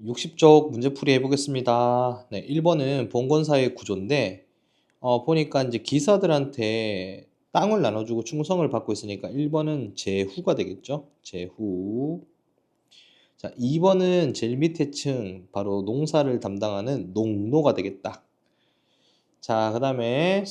60쪽 문제풀이 해보겠습니다. 네, 1번은 봉건사의 구조인데, 보니까 이제 기사들한테 땅을 나눠주고 충성을 받고 있으니까 1번은 제후가 되겠죠? 제후. 자, 2번은 제일 밑에 층, 바로 농사를 담당하는 농노가 되겠다. 자, 그 다음에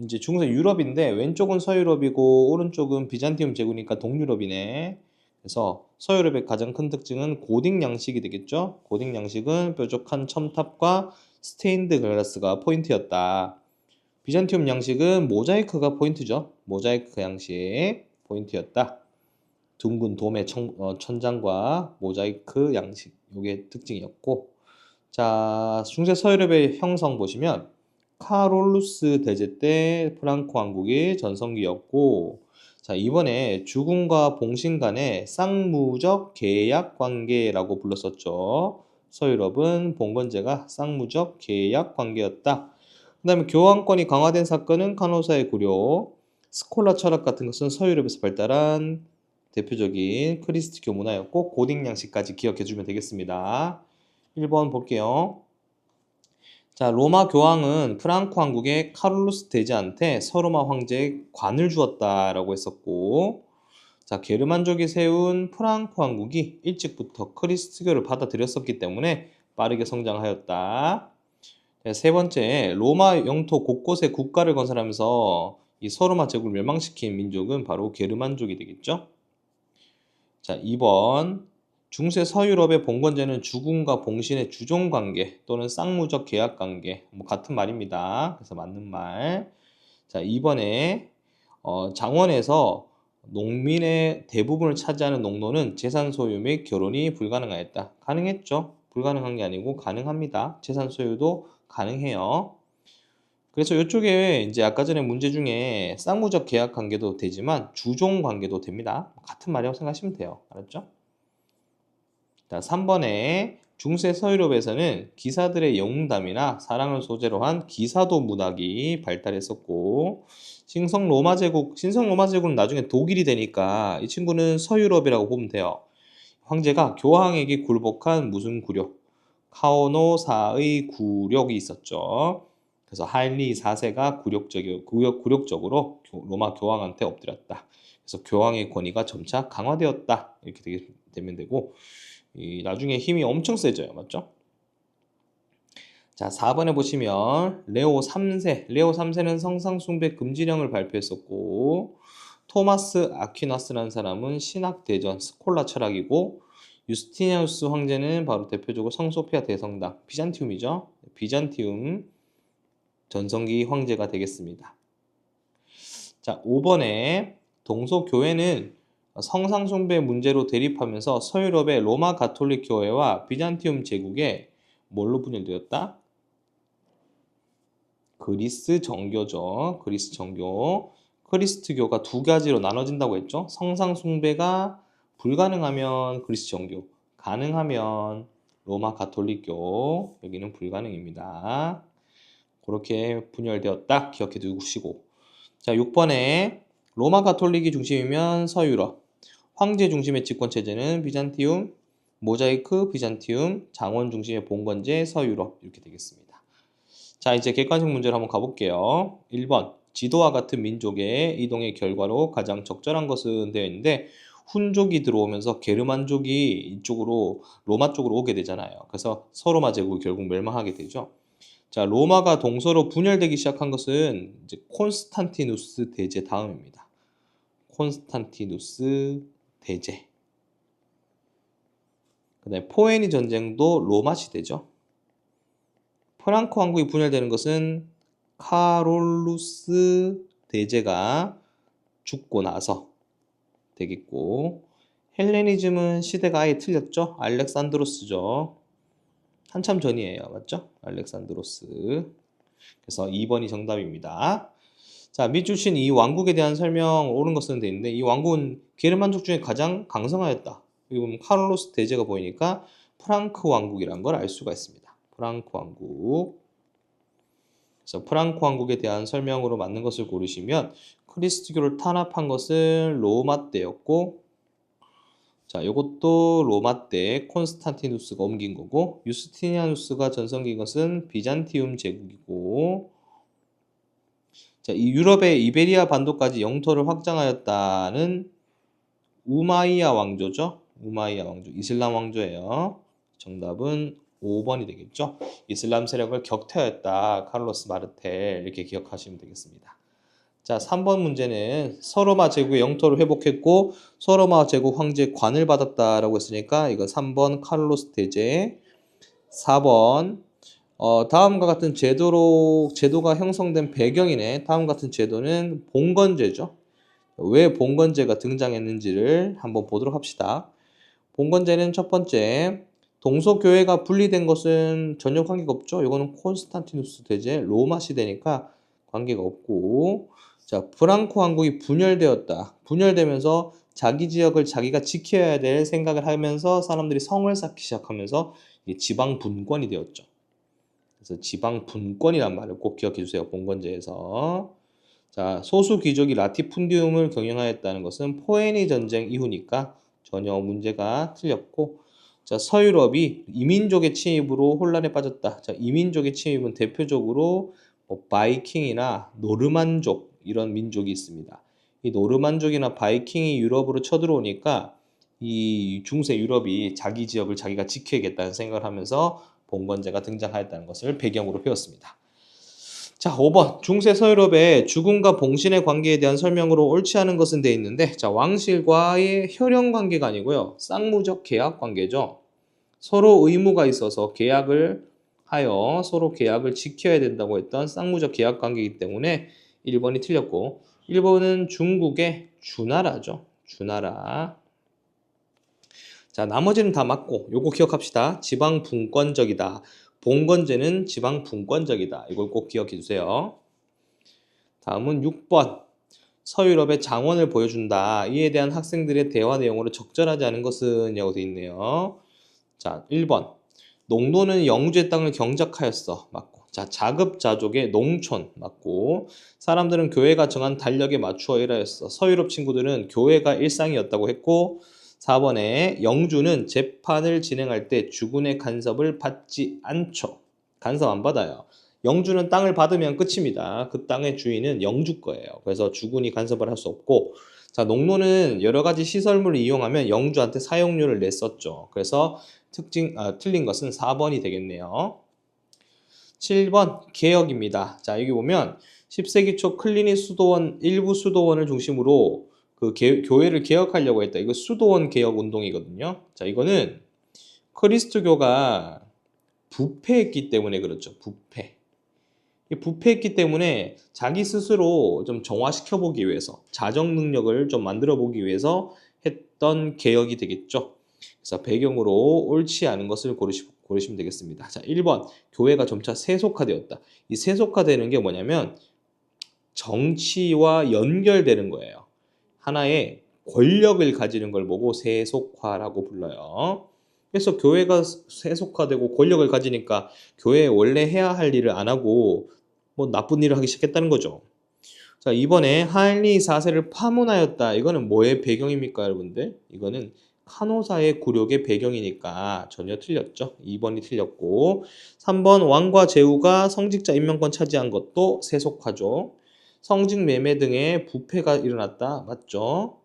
이제 중세 유럽인데, 왼쪽은 서유럽이고, 오른쪽은 비잔티움 제국이니까 동유럽이네. 그래서 서유럽의 가장 큰 특징은 고딕 양식이 되겠죠. 고딕 양식은 뾰족한 첨탑과 스테인드 글라스가 포인트였다. 비잔티움 양식은 모자이크가 포인트죠. 모자이크 양식 포인트였다. 둥근 도매 천장과 모자이크 양식, 이게 특징이었고, 자, 중세 서유럽의 형성 보시면 카롤루스 대제 때 프랑코 왕국이 전성기였고, 자, 이번에 주군과 봉신 간의 쌍무적 계약 관계라고 불렀었죠. 서유럽은 봉건제가 쌍무적 계약 관계였다. 그 다음에 교황권이 강화된 사건은 카노사의 구려, 스콜라 철학 같은 것은 서유럽에서 발달한 대표적인 크리스트교 문화였고, 고딕 양식까지 기억해주면 되겠습니다. 1번 볼게요. 자, 로마 교황은 프랑코 왕국의 카룰루스 대제한테 서로마 황제의 관을 주었다라고 했었고, 자, 게르만족이 세운 프랑코 왕국이 일찍부터 크리스트교를 받아들였었기 때문에 빠르게 성장하였다. 자, 세 번째, 로마 영토 곳곳에 국가를 건설하면서 이 서로마 제국을 멸망시킨 민족은 바로 게르만족이 되겠죠. 자, 2번. 중세 서유럽의 봉건제는 주군과 봉신의 주종관계 또는 쌍무적 계약관계, 같은 말입니다. 그래서 맞는 말. 자, 2번에 장원에서 농민의 대부분을 차지하는 농노는 재산 소유 및 결혼이 불가능하였다. 가능했죠? 불가능한 게 아니고 가능합니다. 재산 소유도 가능해요. 그래서 이쪽에 이제 아까 전에 문제 중에 쌍무적 계약 관계도 되지만 주종 관계도 됩니다. 같은 말이라고 생각하시면 돼요. 알았죠? 자, 3번에 중세 서유럽에서는 기사들의 영웅담이나 사랑을 소재로 한 기사도 문학이 발달했었고, 신성 로마 제국은 나중에 독일이 되니까 이 친구는 서유럽이라고 보면 돼요. 황제가 교황에게 굴복한 무슨 굴욕, 카오노사의 굴욕이 있었죠. 그래서 하일리 4세가 굴욕적으로 로마 교황한테 엎드렸다. 그래서 교황의 권위가 점차 강화되었다. 이렇게 되면 되고, 나중에 힘이 엄청 세져요. 맞죠? 자, 4번에 보시면 레오 3세는 성상숭배 금지령을 발표했었고, 토마스 아퀴나스라는 사람은 신학대전 스콜라 철학이고, 유스티니아누스 황제는 바로 대표적으로 성소피아 대성당 비잔티움이죠. 비잔티움 전성기 황제가 되겠습니다. 자, 5번에 동서교회는 성상숭배 문제로 대립하면서 서유럽의 로마 가톨릭 교회와 비잔티움 제국에 뭘로 분열되었다? 그리스 정교죠. 그리스 정교. 크리스트교가 두 가지로 나눠진다고 했죠. 성상숭배가 불가능하면 그리스 정교, 가능하면 로마 가톨릭교. 여기는 불가능입니다. 그렇게 분열되었다. 기억해 두시고. 자, 6번에 로마 가톨릭이 중심이면 서유럽, 황제 중심의 집권체제는 비잔티움, 모자이크 비잔티움, 장원 중심의 봉건제 서유럽 이렇게 되겠습니다. 자, 이제 객관식 문제를 한번 가볼게요. 1번, 지도와 같은 민족의 이동의 결과로 가장 적절한 것은 되어 있는데, 훈족이 들어오면서 게르만족이 이쪽으로 로마 쪽으로 오게 되잖아요. 그래서 서로마 제국이 결국 멸망하게 되죠. 자, 로마가 동서로 분열되기 시작한 것은 이제 콘스탄티누스 대제 다음입니다. 콘스탄티누스 대제. 그다음에 포에니 전쟁도 로마 시대죠. 프랑코 왕국이 분열되는 것은 카롤루스 대제가 죽고 나서 되겠고, 헬레니즘은 시대가 아예 틀렸죠. 알렉산드로스죠. 한참 전이에요. 맞죠? 알렉산드로스. 그래서 2번이 정답입니다. 자, 밑줄친 이 왕국에 대한 설명 옳은 거 쓰는 데 있는데, 이 왕국은 게르만족 중에 가장 강성하였다. 여기 보면 카롤로스 대제가 보이니까 프랑크 왕국이라는 걸 알 수가 있습니다. 프랑크 왕국. 그래서 프랑크 왕국에 대한 설명으로 맞는 것을 고르시면, 크리스트교를 탄압한 것은 로마 때였고, 자, 요것도 로마 때 콘스탄티누스가 옮긴 거고, 유스티니아누스가 전성기인 것은 비잔티움 제국이고, 자, 이 유럽의 이베리아 반도까지 영토를 확장하였다는 우마이야 왕조죠. 우마이야 왕조, 이슬람 왕조예요. 정답은 5번이 되겠죠. 이슬람 세력을 격퇴하였다. 카를로스 마르텔 이렇게 기억하시면 되겠습니다. 자, 3번 문제는 서로마 제국의 영토를 회복했고 서로마 제국 황제의 관을 받았다라고 했으니까 이거 3번 카를로스 대제. 4번 다음과 같은 제도가 형성된 배경이네. 다음 같은 제도는 봉건제죠. 왜 봉건제가 등장했는지를 한번 보도록 합시다. 봉건제는 첫 번째, 동서교회가 분리된 것은 전혀 관계가 없죠. 이거는 콘스탄티누스 대제 로마 시대니까 관계가 없고, 자, 프랑코 왕국이 분열되었다. 분열되면서 자기 지역을 자기가 지켜야 될 생각을 하면서 사람들이 성을 쌓기 시작하면서 이게 지방 분권이 되었죠. 그래서 지방 분권이란 말을 꼭 기억해 주세요. 봉건제에서. 자, 소수 귀족이 라티푼디움을 경영하였다는 것은 포에니 전쟁 이후니까 전혀 문제가 틀렸고, 자, 서유럽이 이민족의 침입으로 혼란에 빠졌다. 자, 이민족의 침입은 대표적으로 바이킹이나 노르만족 이런 민족이 있습니다. 이 노르만족이나 바이킹이 유럽으로 쳐들어오니까 이 중세 유럽이 자기 지역을 자기가 지켜야겠다는 생각을 하면서 봉건제가 등장하였다는 것을 배경으로 배웠습니다. 자, 5번. 중세 서유럽의 죽음과 봉신의 관계에 대한 설명으로 옳지 않은 것은 돼 있는데, 자, 왕실과의 혈연 관계가 아니고요. 쌍무적 계약 관계죠. 서로 의무가 있어서 계약을 하여 서로 계약을 지켜야 된다고 했던 쌍무적 계약 관계이기 때문에 1번이 틀렸고, 1번은 중국의 주나라죠. 주나라. 자, 나머지는 다 맞고, 요거 기억합시다. 지방 분권적이다. 봉건제는 지방 분권적이다. 이걸 꼭 기억해 주세요. 다음은 6번. 서유럽의 장원을 보여준다. 이에 대한 학생들의 대화 내용으로 적절하지 않은 것은 이라고 되어 있네요. 자, 1번. 농노는 영주의 땅을 경작하였어. 맞고. 자, 자급자족의 농촌. 맞고. 사람들은 교회가 정한 달력에 맞추어 일하였어. 서유럽 친구들은 교회가 일상이었다고 했고, 4번에 영주는 재판을 진행할 때 주군의 간섭을 받지 않죠. 간섭 안 받아요. 영주는 땅을 받으면 끝입니다. 그 땅의 주인은 영주 거예요. 그래서 주군이 간섭을 할 수 없고, 자, 농노는 여러 가지 시설물을 이용하면 영주한테 사용료를 냈었죠. 그래서 틀린 것은 4번이 되겠네요. 7번 개혁입니다. 자, 여기 보면 10세기 초 클리니 수도원 일부 수도원을 중심으로 그 교회를 개혁하려고 했다. 이거 수도원 개혁 운동이거든요. 자, 이거는 그리스도교가 부패했기 때문에 그렇죠. 부패했기 때문에 자기 스스로 좀 정화시켜 보기 위해서 자정 능력을 좀 만들어 보기 위해서 했던 개혁이 되겠죠. 그래서 배경으로 옳지 않은 것을 고르시면 되겠습니다. 자, 1번 교회가 점차 세속화되었다. 이 세속화되는 게 뭐냐면 정치와 연결되는 거예요. 하나의 권력을 가지는 걸 보고 세속화라고 불러요. 그래서 교회가 세속화되고 권력을 가지니까 교회에 원래 해야 할 일을 안 하고 뭐 나쁜 일을 하기 시작했다는 거죠. 자, 이번에 하일리 4세를 파문하였다. 이거는 뭐의 배경입니까, 여러분들? 이거는 카노사의 굴욕의 배경이니까 전혀 틀렸죠. 2번이 틀렸고, 3번 왕과 제후가 성직자 임명권 차지한 것도 세속화죠. 성직 매매 등의 부패가 일어났다. 맞죠?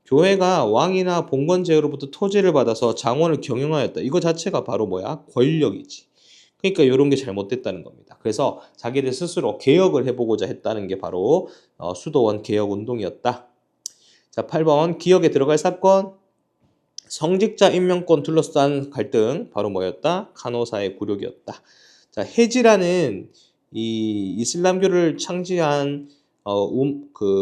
교회가 왕이나 봉건 제후로부터 토지를 받아서 장원을 경영하였다. 이거 자체가 바로 뭐야? 권력이지. 그러니까 이런 게 잘못됐다는 겁니다. 그래서 자기들 스스로 개혁을 해보고자 했다는 게 바로 수도원 개혁 운동이었다. 자, 8번 기억에 들어갈 사건. 성직자 임명권 둘러싼 갈등 바로 뭐였다? 카노사의 굴욕이었다. 자, 헤지라는 이 이슬람교를 창시한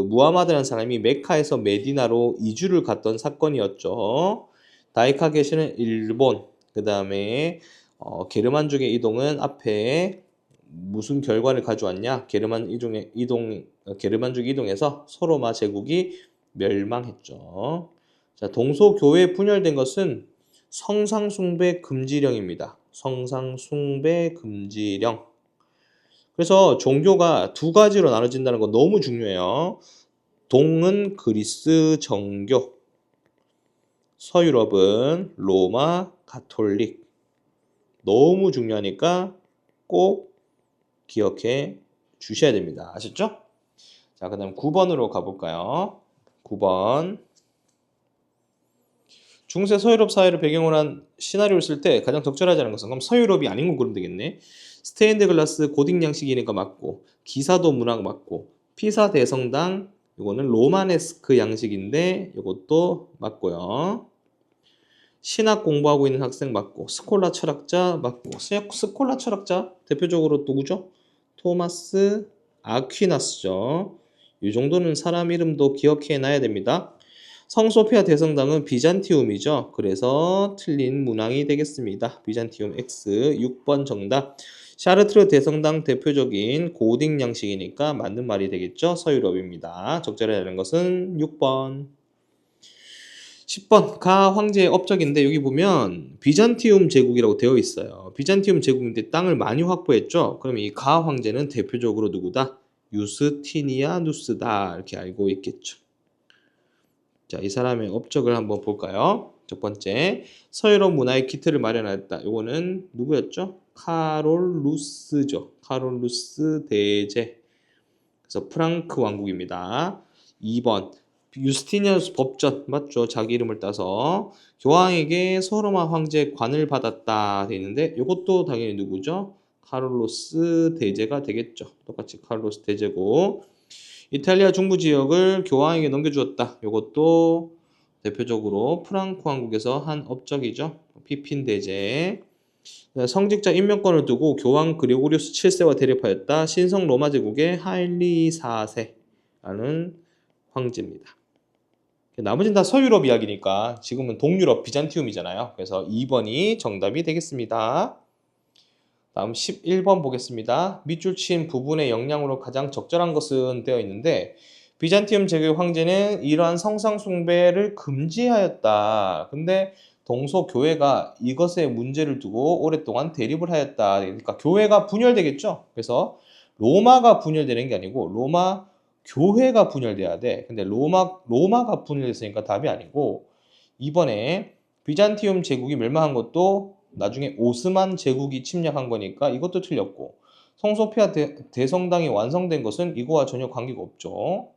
무하마드라는 사람이 메카에서 메디나로 이주를 갔던 사건이었죠. 다이카게시는 일본, 그 다음에 게르만족의 이동은 앞에 무슨 결과를 가져왔냐? 게르만족 이동에서 소로마 제국이 멸망했죠. 자, 동서교회 분열된 것은 성상숭배 금지령입니다. 성상숭배 금지령. 그래서 종교가 두 가지로 나눠진다는 거 너무 중요해요. 동은 그리스 정교, 서유럽은 로마 가톨릭. 너무 중요하니까 꼭 기억해 주셔야 됩니다. 아셨죠? 자, 그 다음 9번으로 가볼까요? 9번. 중세 서유럽 사회를 배경으로 한 시나리오를 쓸 때 가장 적절하지 않은 것은? 그럼 서유럽이 아닌 거 그러면 되겠네. 스테인드 글라스 고딕 양식이니까 맞고, 기사도 문학 맞고, 피사 대성당 이거는 로마네스크 양식인데 이것도 맞고요. 신학 공부하고 있는 학생 맞고, 스콜라 철학자 맞고. 스콜라 철학자 대표적으로 누구죠? 토마스 아퀴나스죠. 이 정도는 사람 이름도 기억해 놔야 됩니다. 성소피아 대성당은 비잔티움이죠. 그래서 틀린 문항이 되겠습니다. 비잔티움 X 6번 정답. 샤르트르 대성당 대표적인 고딕 양식이니까 맞는 말이 되겠죠. 서유럽입니다. 적절해야 하는 것은 6번. 10번 가 황제의 업적인데 여기 보면 비잔티움 제국이라고 되어 있어요. 비잔티움 제국인데 땅을 많이 확보했죠. 그럼 이 가 황제는 대표적으로 누구다? 유스티니아누스다 이렇게 알고 있겠죠. 자, 이 사람의 업적을 한번 볼까요? 첫 번째, 서유럽 문화의 기틀을 마련하였다. 요거는 누구였죠? 카롤루스죠. 카롤루스 대제. 그래서 프랑크 왕국입니다. 2번, 유스티니아누스 법전 맞죠? 자기 이름을 따서 교황에게 서로마 황제 관을 받았다 돼 있는데 이것도 당연히 누구죠? 카롤로스 대제가 되겠죠. 똑같이 카롤로스 대제고 이탈리아 중부 지역을 교황에게 넘겨주었다. 이것도 대표적으로 프랑크 왕국에서 한 업적이죠. 피핀 대제. 성직자 임명권을 두고 교황 그리고리우스 7세와 대립하였다. 신성 로마 제국의 하일리 4세라는 황제입니다. 나머지는 다 서유럽 이야기니까 지금은 동유럽 비잔티움이잖아요. 그래서 2번이 정답이 되겠습니다. 다음 11번 보겠습니다. 밑줄 친 부분의 영향으로 가장 적절한 것은 되어 있는데 비잔티움 제국의 황제는 이러한 성상 숭배를 금지하였다. 근데 동서 교회가 이것에 문제를 두고 오랫동안 대립을 하였다. 그러니까 교회가 분열되겠죠. 그래서 로마가 분열되는 게 아니고 로마 교회가 분열돼야 돼. 근데 로마가 분열됐으니까 답이 아니고 이번에 비잔티움 제국이 멸망한 것도 나중에 오스만 제국이 침략한 거니까 이것도 틀렸고 성소피아 대성당이 완성된 것은 이거와 전혀 관계가 없죠.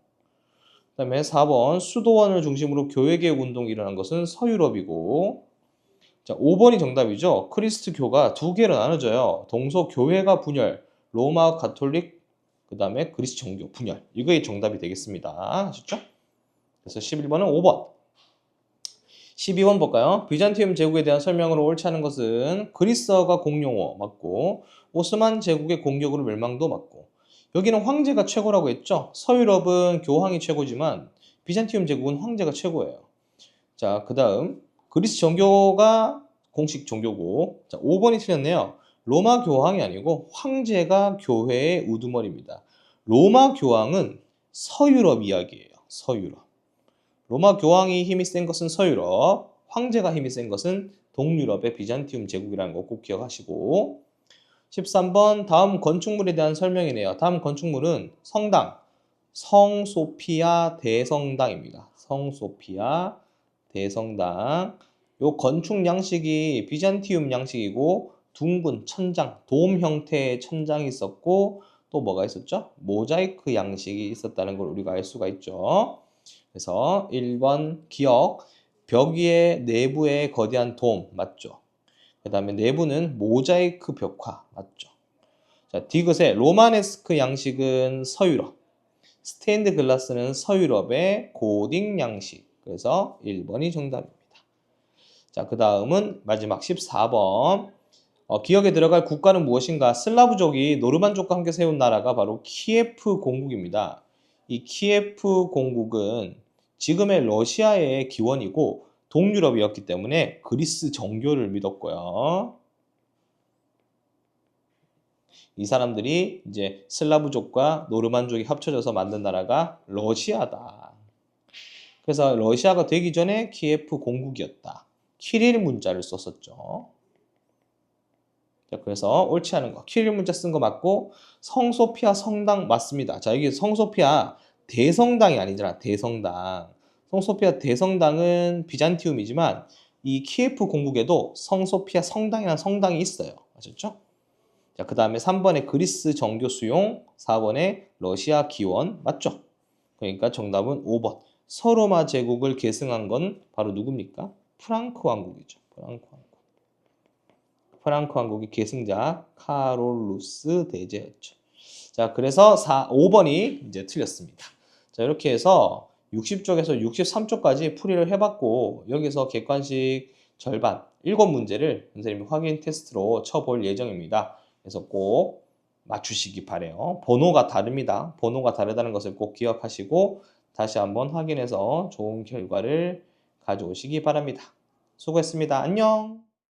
그 다음에 4번 수도원을 중심으로 교회개혁 운동이 일어난 것은 서유럽이고 자 5번이 정답이죠. 크리스트교가 두 개로 나눠져요. 동서교회가 분열, 로마 가톨릭 그 다음에 그리스 정교 분열 이거의 정답이 되겠습니다. 아셨죠? 그래서 11번은 5번 12번 볼까요? 비잔티움 제국에 대한 설명으로 옳지 않은 것은 그리스어가 공용어 맞고 오스만 제국의 공격으로 멸망도 맞고 여기는 황제가 최고라고 했죠? 서유럽은 교황이 최고지만 비잔티움 제국은 황제가 최고예요. 자, 그 다음 그리스 정교가 공식 종교고 자, 5번이 틀렸네요. 로마 교황이 아니고 황제가 교회의 우두머리입니다. 로마 교황은 서유럽 이야기예요. 서유럽. 로마 교황이 힘이 센 것은 서유럽, 황제가 힘이 센 것은 동유럽의 비잔티움 제국이라는 거 꼭 기억하시고 13번 다음 건축물에 대한 설명이네요. 다음 건축물은 성당, 성소피아 대성당입니다. 성소피아 대성당. 요 건축 양식이 비잔티움 양식이고 둥근 천장, 돔 형태의 천장이 있었고 또 뭐가 있었죠? 모자이크 양식이 있었다는 걸 우리가 알 수가 있죠. 그래서 1번 기억, 벽 위에 내부에 거대한 돔 맞죠? 그 다음에 내부는 모자이크 벽화 맞죠? 자, 디귿의 로마네스크 양식은 서유럽, 스테인드 글라스는 서유럽의 고딕 양식. 그래서 1번이 정답입니다. 자, 그 다음은 마지막 14번. 기억에 들어갈 국가는 무엇인가? 슬라브족이 노르만족과 함께 세운 나라가 바로 키예프 공국입니다. 이 키예프 공국은 지금의 러시아의 기원이고 동유럽이었기 때문에 그리스 정교를 믿었고요. 이 사람들이 이제 슬라브족과 노르만족이 합쳐져서 만든 나라가 러시아다. 그래서 러시아가 되기 전에 키예프 공국이었다. 키릴 문자를 썼었죠. 자, 그래서 옳지 않은 거. 키릴 문자 쓴 거 맞고 성소피아 성당 맞습니다. 자, 여기 성소피아 대성당이 아니잖아. 대성당. 성소피아 대성당은 비잔티움이지만 이 키예프 공국에도 성소피아 성당이라는 성당이 있어요. 아셨죠? 자, 그 다음에 3번에 그리스 정교 수용, 4번에 러시아 기원 맞죠? 그러니까 정답은 5번. 서로마 제국을 계승한 건 바로 누굽니까? 프랑크 왕국이죠. 프랑크 왕국. 프랑크 왕국의 계승자 카롤루스 대제였죠. 자, 그래서 5번이 이제 틀렸습니다. 자, 이렇게 해서 60쪽에서 63쪽까지 풀이를 해봤고, 여기서 객관식 절반 7문제를 선생님이 확인 테스트로 쳐볼 예정입니다. 그래서 꼭 맞추시기 바래요. 번호가 다릅니다. 번호가 다르다는 것을 꼭 기억하시고 다시 한번 확인해서 좋은 결과를 가져오시기 바랍니다. 수고했습니다. 안녕!